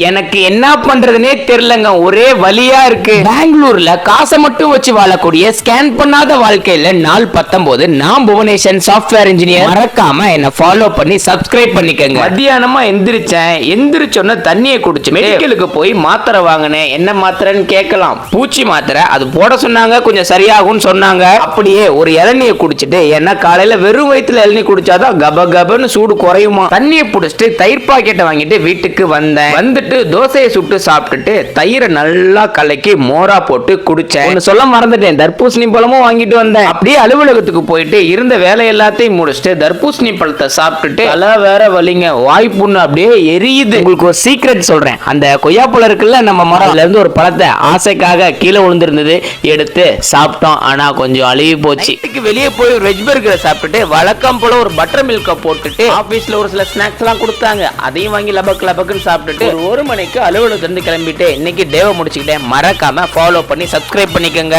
எனக்கு என்ன பண்றதுனே தெரியலங்க, ஒரே வலியா இருக்கு. பெங்களூர்ல காசை மட்டும் வச்சு வாழக்கூடிய ஸ்கேன் பண்ணாத வாழ்க்கையில நாள் 19 நான் புவனேஸ்வரன் சாஃப்ட்வேர் இன்ஜினியர். மறக்காம என்ன ஃபாலோ பண்ணி சப்ஸ்கிரைப் பண்ணிக்கங்க. மத்தியானமா எந்திரிச்சோன்ன தண்ணியை குடிச்சு மெடிக்கலுக்கு போய் மாத்திரை வாங்கினேன். என்ன மாத்திரைன்னு கேட்கலாம். பூச்சி மாத்திரை. அது போட சொன்னாங்க, கொஞ்சம் சரியாகும்னு சொன்னாங்க. அப்படியே ஒரு இளநியை குடிச்சிட்டு, ஏன்னா காலையில வெறும் வயிற்றுல இளநீ குடிச்சாதான் கப கபன்னு சூடு குறையுமா. தண்ணியை புடிச்சிட்டு தயிர் பாக்கெட்டை வாங்கிட்டு வீட்டுக்கு வந்துட்டு தோசையை சுட்டு சாப்பிட்டுட்டு தயிரை நல்லா கலக்கி மோரா போட்டு குடிச்சேன். சொல்ல மறந்துட்டேன், தர்பூசணி பழமும் வாங்கிட்டு வந்தேன். அப்படியே அலுவலகத்துக்கு போயிட்டு இருந்த வேலை எல்லாத்தையும் முடிச்சுட்டு தர்பூசணி பழத்தை சாப்பிட்டுட்டு தலை வேற வலிங்க, வாய் புண்ணு அப்படியே எரியுது. உங்களுக்கு ஒரு சீக்ரெட் சொல்றேன். அந்த கொய்யாப்பழம் இருக்குல்ல நம்ம மரம், அதுல இருந்து ஒரு பழத்தை ஆசைக்காக கீழே விழுந்திருந்தது, எடுத்து சாப்பிட்டோம். ஆனா கொஞ்சம் அழுகி போச்சு. வெளியே போய் ஒரு வெஜ் பர்கரை சாப்பிட்டுட்டு வழக்கம் போல ஒரு பட்டர் மில்க போட்டுட்டு ஆபீஸ்ல ஒரு சில ஸ்நாக்ஸ் எல்லாம் கொடுத்தாங்க, அதையும் வாங்கி லபக் லபக்குன்னு சாப்பிட்டுட்டு ஒரு மணிக்கு அலுவலகத்திலிருந்து கிளம்பிட்டு இன்னைக்கு டேவை முடிச்சுக்கிட்டேன். மறக்காம ஃபாலோ பண்ணி சப்ஸ்கிரைப் பண்ணிக்கோங்க.